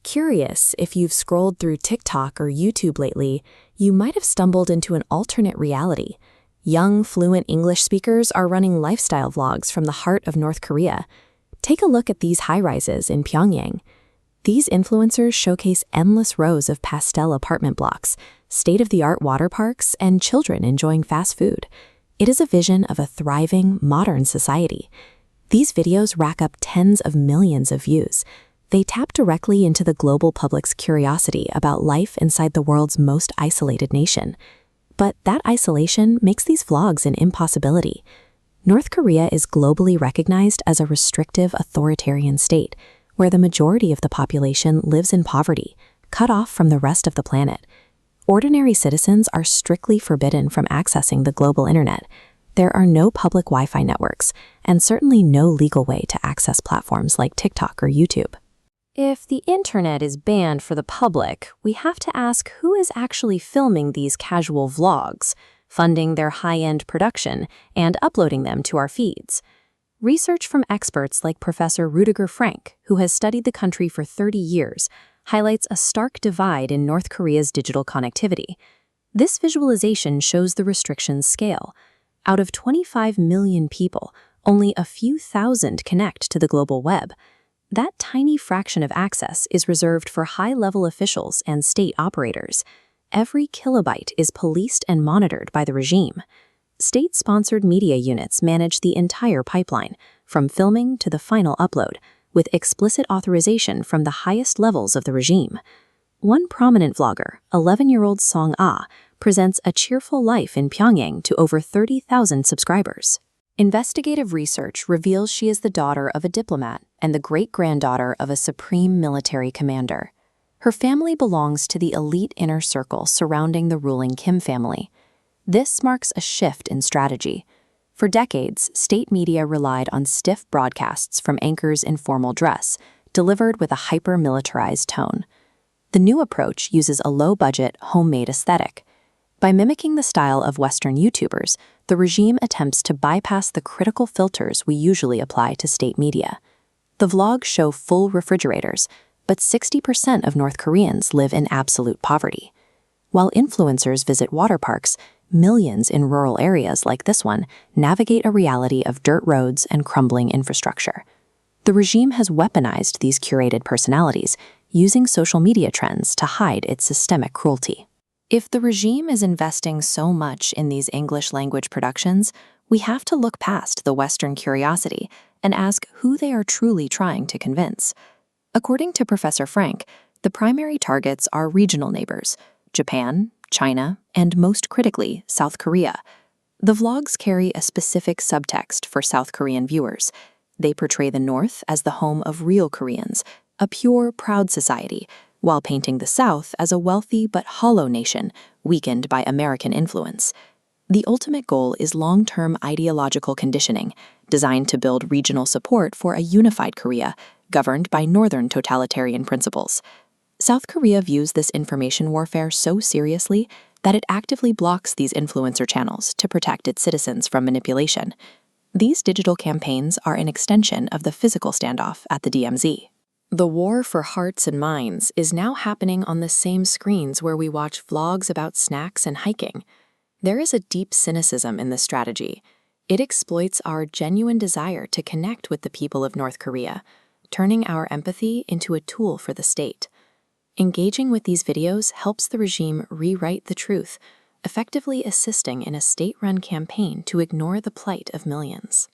Curious if you've scrolled through TikTok or YouTube lately, you might have stumbled into an alternate reality. Young, fluent English speakers are running lifestyle vlogs from the heart of North Korea. Take a look at these high-rises in Pyongyang. These influencers showcase endless rows of pastel apartment blocks, state-of-the-art water parks, and children enjoying fast food. It is a vision of a thriving, modern society. These videos rack up tens of millions of views. They tap directly into the global public's curiosity about life inside the world's most isolated nation. But that isolation makes these vlogs an impossibility. North Korea is globally recognized as a restrictive authoritarian state, where the majority of the population lives in poverty, cut off from the rest of the planet. Ordinary citizens are strictly forbidden from accessing the global internet. There are no public Wi-Fi networks, and certainly no legal way to access platforms like TikTok or YouTube. If the internet is banned for the public, we have to ask who is actually filming these casual vlogs, funding their high-end production, and uploading them to our feeds. Research from experts like Professor Rudiger Frank, who has studied the country for 30 years, highlights a stark divide in North Korea's digital connectivity. This visualization shows the restrictions' scale. Out of 25 million people, only a few thousand connect to the global web. That tiny fraction of access is reserved for high-level officials and state operators. Every kilobyte is policed and monitored by the regime. State-sponsored media units manage the entire pipeline, from filming to the final upload, with explicit authorization from the highest levels of the regime. One prominent vlogger, 11-year-old Song Ah, presents a cheerful life in Pyongyang to over 30,000 subscribers. Investigative research reveals she is the daughter of a diplomat and the great-granddaughter of a supreme military commander. Her family belongs to the elite inner circle surrounding the ruling Kim family. This marks a shift in strategy. For decades, state media relied on stiff broadcasts from anchors in formal dress, delivered with a hyper-militarized tone. The new approach uses a low-budget, homemade aesthetic. By mimicking the style of Western YouTubers, the regime attempts to bypass the critical filters we usually apply to state media. The vlogs show full refrigerators, but 60% of North Koreans live in absolute poverty. While influencers visit water parks, millions in rural areas like this one navigate a reality of dirt roads and crumbling infrastructure. The regime has weaponized these curated personalities, using social media trends to hide its systemic cruelty. If the regime is investing so much in these English-language productions, we have to look past the Western curiosity and ask who they are truly trying to convince. According to Professor Frank, the primary targets are regional neighbors, Japan, China, and most critically, South Korea. The vlogs carry a specific subtext for South Korean viewers. They portray the North as the home of real Koreans, a pure, proud society, while painting the South as a wealthy but hollow nation, weakened by American influence. The ultimate goal is long-term ideological conditioning, designed to build regional support for a unified Korea, governed by Northern totalitarian principles. South Korea views this information warfare so seriously that it actively blocks these influencer channels to protect its citizens from manipulation. These digital campaigns are an extension of the physical standoff at the DMZ. The war for hearts and minds is now happening on the same screens where we watch vlogs about snacks and hiking. There is a deep cynicism in this strategy. It exploits our genuine desire to connect with the people of North Korea, turning our empathy into a tool for the state. Engaging with these videos helps the regime rewrite the truth, effectively assisting in a state-run campaign to ignore the plight of millions.